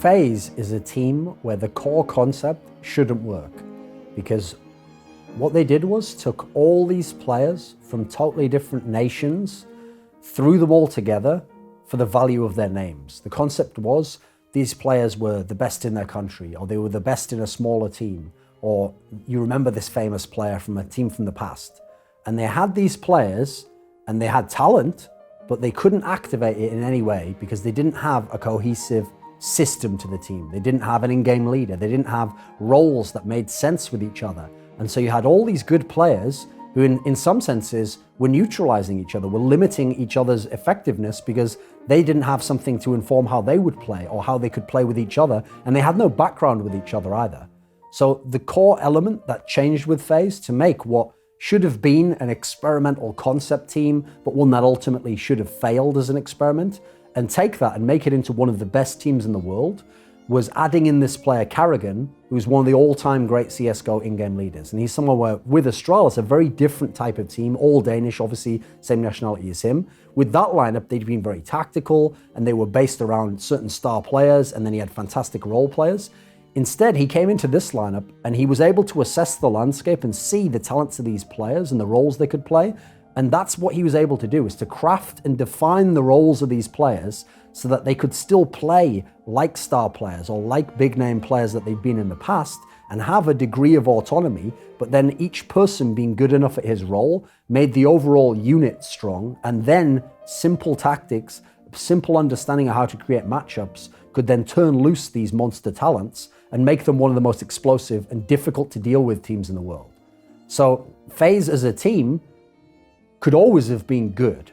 FaZe is a team where the core concept shouldn't work, because what they did was took all these players from totally different nations, threw them all together for the value of their names. The concept was these players were the best in their country, or they were the best in a smaller team, or you remember this famous player from a team from the past. And they had these players and they had talent, but they couldn't activate it in any way because they didn't have a cohesive system to the team. They didn't have an in-game leader. They didn't have roles that made sense with each other. And so you had all these good players who in some senses were neutralizing each other, were limiting each other's effectiveness because they didn't have something to inform how they would play or how they could play with each other. And they had no background with each other either. So the core element that changed with FaZe to make what should have been an experimental concept team, but one that ultimately should have failed as an experiment, and take that and make it into one of the best teams in the world, was adding in this player, Karrigan, who's one of the all-time great CSGO in-game leaders. And he's someone where, with Astral, it's a very different type of team, all Danish, obviously, same nationality as him. With that lineup, they'd been very tactical, and they were based around certain star players, and then he had fantastic role players. Instead, he came into this lineup, and he was able to assess the landscape and see the talents of these players and the roles they could play. And that's what he was able to do, is to craft and define the roles of these players so that they could still play like star players or like big name players that they've been in the past and have a degree of autonomy, but then each person being good enough at his role made the overall unit strong, and then simple tactics, simple understanding of how to create matchups could then turn loose these monster talents and make them one of the most explosive and difficult to deal with teams in the world. So FaZe as a team could always have been good.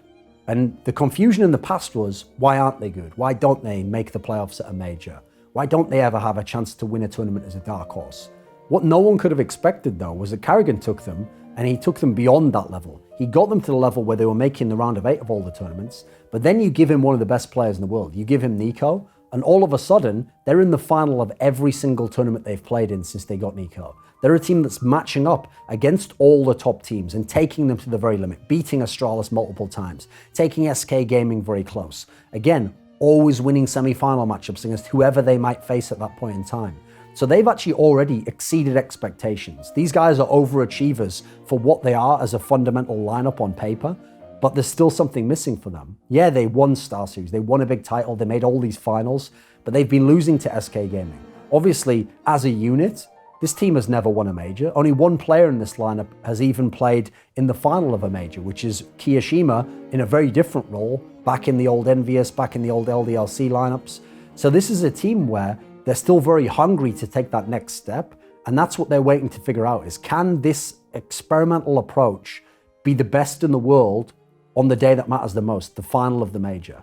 And the confusion in the past was, why aren't they good? Why don't they make the playoffs at a major? Why don't they ever have a chance to win a tournament as a dark horse? What no one could have expected, though, was that Karrigan took them, and he took them beyond that level. He got them to the level where they were making the round of 8 of all the tournaments, but then you give him one of the best players in the world. You give him Nico, and all of a sudden, they're in the final of every single tournament they've played in since they got Nico. They're a team that's matching up against all the top teams and taking them to the very limit, beating Astralis multiple times, taking SK Gaming very close. Again, always winning semi-final matchups against whoever they might face at that point in time. So they've actually already exceeded expectations. These guys are overachievers for what they are as a fundamental lineup on paper, but there's still something missing for them. Yeah, they won Star Series, they won a big title, they made all these finals, but they've been losing to SK Gaming. Obviously, as a unit, this team has never won a major. Only one player in this lineup has even played in the final of a major, which is Kiyashima in a very different role, back in the old Envious, back in the old LDLC lineups. So this is a team where they're still very hungry to take that next step, and that's what they're waiting to figure out, is can this experimental approach be the best in the world on the day that matters the most, the final of the major?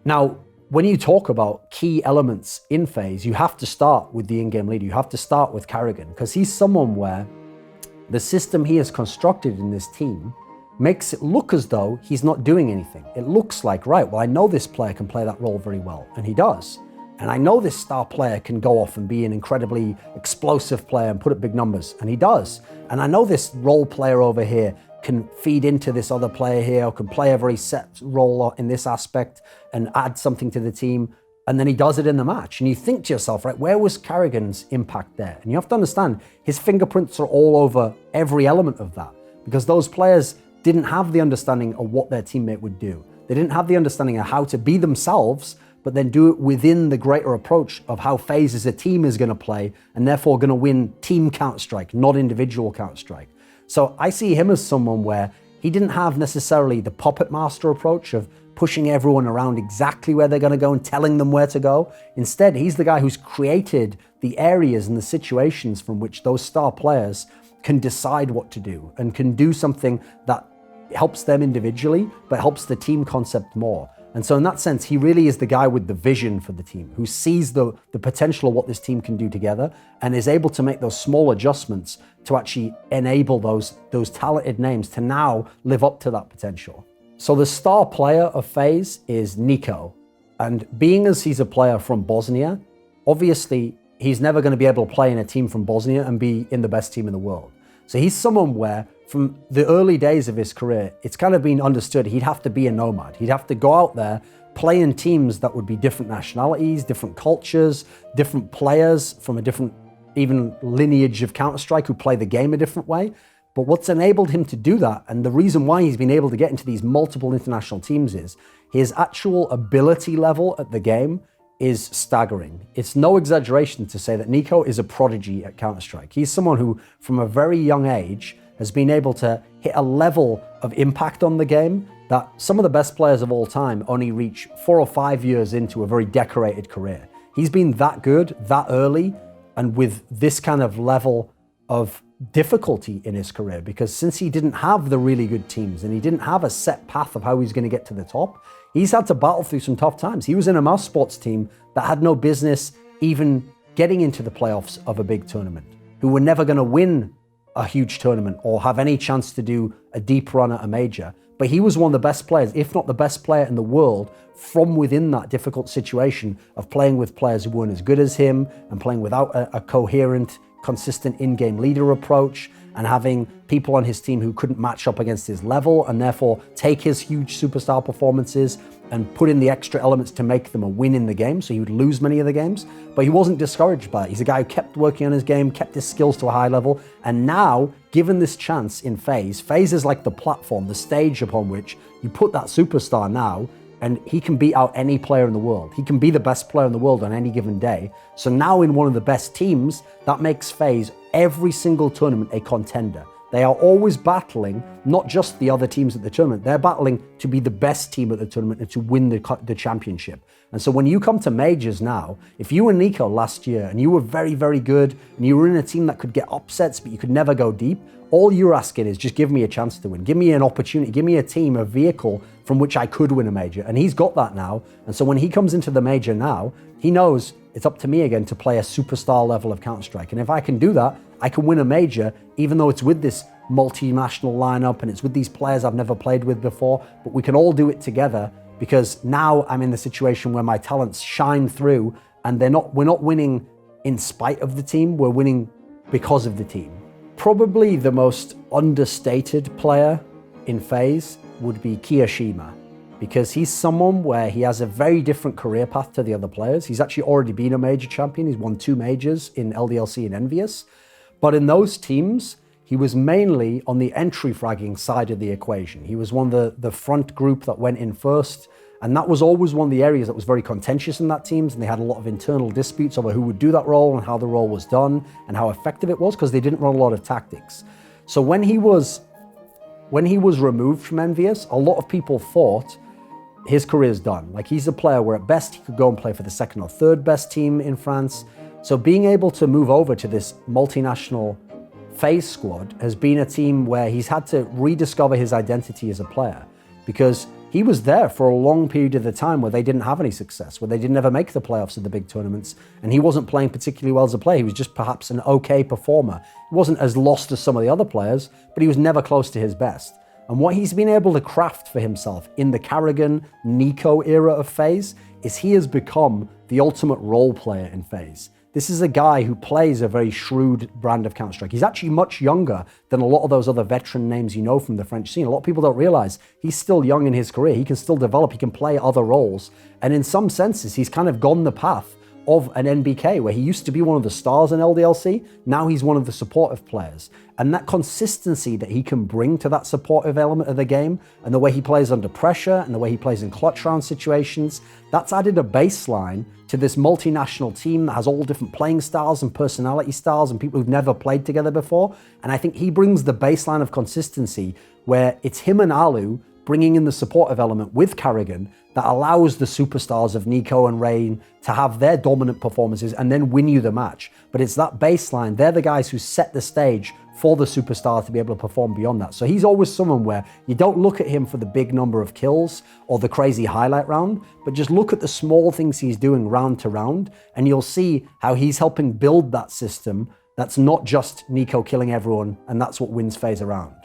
Now, when you talk about key elements in FaZe, you have to start with the in-game leader. You have to start with Karrigan, because he's someone where the system he has constructed in this team makes it look as though he's not doing anything. It looks like, right, well, I know this player can play that role very well, and he does. And I know this star player can go off and be an incredibly explosive player and put up big numbers, and he does. And I know this role player over here can feed into this other player here, or can play a very set role in this aspect and add something to the team, and then he does it in the match. And you think to yourself, right, where was Karrigan's impact there? And you have to understand, his fingerprints are all over every element of that, because those players didn't have the understanding of what their teammate would do. They didn't have the understanding of how to be themselves, but then do it within the greater approach of how FaZe as a team is going to play, and therefore going to win team Counter-Strike, not individual Counter-Strike. So I see him as someone where he didn't have necessarily the puppet master approach of pushing everyone around exactly where they're going to go and telling them where to go. Instead, he's the guy who's created the areas and the situations from which those star players can decide what to do and can do something that helps them individually, but helps the team concept more. And so in that sense, he really is the guy with the vision for the team, who sees the potential of what this team can do together and is able to make those small adjustments to actually enable those talented names to now live up to that potential. So the star player of FaZe is Nico. And being as he's a player from Bosnia, obviously he's never going to be able to play in a team from Bosnia and be in the best team in the world. So he's someone where from the early days of his career, it's kind of been understood he'd have to be a nomad. He'd have to go out there, play in teams that would be different nationalities, different cultures, different players from a different even lineage of Counter-Strike who play the game a different way. But what's enabled him to do that, and the reason why he's been able to get into these multiple international teams, is his actual ability level at the game is staggering. It's no exaggeration to say that Nico is a prodigy at Counter-Strike. He's someone who, from a very young age, has been able to hit a level of impact on the game that some of the best players of all time only reach 4 or 5 years into a very decorated career. He's been that good, that early, and with this kind of level of difficulty in his career, because since he didn't have the really good teams and he didn't have a set path of how he's going to get to the top, he's had to battle through some tough times. He was in a mouse sports team that had no business even getting into the playoffs of a big tournament, who were never going to win a huge tournament or have any chance to do a deep run at a major. But he was one of the best players, if not the best player in the world, from within that difficult situation of playing with players who weren't as good as him and playing without a coherent, consistent in-game leader approach, and having people on his team who couldn't match up against his level and therefore take his huge superstar performances and put in the extra elements to make them a win in the game, so he would lose many of the games. But he wasn't discouraged by it. He's a guy who kept working on his game, kept his skills to a high level, and now, given this chance in FaZe, FaZe is like the platform, the stage upon which you put that superstar now, and he can beat out any player in the world. He can be the best player in the world on any given day. So now in one of the best teams, that makes FaZe every single tournament a contender. They are always battling, not just the other teams at the tournament, they're battling to be the best team at the tournament and to win the championship. And so when you come to majors now, if you were Nico last year and you were very, very good and you were in a team that could get upsets but you could never go deep, all you're asking is just give me a chance to win. Give me an opportunity, give me a team, a vehicle from which I could win a major. And he's got that now. And so when he comes into the major now, he knows it's up to me again to play a superstar level of Counter-Strike. And if I can do that, I can win a major, even though it's with this multinational lineup and it's with these players I've never played with before, but we can all do it together because now I'm in the situation where my talents shine through and we're not winning in spite of the team, we're winning because of the team. Probably the most understated player in FaZe would be Kiyashima, because he's someone where he has a very different career path to the other players. He's actually already been a major champion. He's won 2 majors in LDLC and Envious. But in those teams, he was mainly on the entry fragging side of the equation. He was one of the front group that went in first. And that was always one of the areas that was very contentious in that teams, and they had a lot of internal disputes over who would do that role and how the role was done and how effective it was, because they didn't run a lot of tactics. So when he was removed from Envious, a lot of people thought his career's done. Like, he's a player where at best he could go and play for the 2nd or 3rd best team in France. So being able to move over to this multinational FaZe squad has been a team where he's had to rediscover his identity as a player, because he was there for a long period of the time where they didn't have any success, where they didn't ever make the playoffs of the big tournaments, and he wasn't playing particularly well as a player. He was just perhaps an okay performer. He wasn't as lost as some of the other players, but he was never close to his best. And what he's been able to craft for himself in the Karrigan, Nico era of FaZe is he has become the ultimate role player in FaZe. This is a guy who plays a very shrewd brand of Counter-Strike. He's actually much younger than a lot of those other veteran names you know from the French scene. A lot of people don't realize he's still young in his career. He can still develop, he can play other roles. And in some senses, he's kind of gone the path of an NBK, where he used to be one of the stars in LDLC. Now he's one of the supportive players. And that consistency that he can bring to that supportive element of the game, and the way he plays under pressure, and the way he plays in clutch round situations, that's added a baseline to this multinational team that has all different playing styles and personality styles and people who've never played together before. And I think he brings the baseline of consistency where it's him and Alu bringing in the supportive element with Karrigan that allows the superstars of Nico and Rain to have their dominant performances and then win you the match. But it's that baseline. They're the guys who set the stage for the superstar to be able to perform beyond that. So he's always someone where you don't look at him for the big number of kills or the crazy highlight round, but just look at the small things he's doing round to round, and you'll see how he's helping build that system that's not just Nico killing everyone, and that's what wins FaZe around.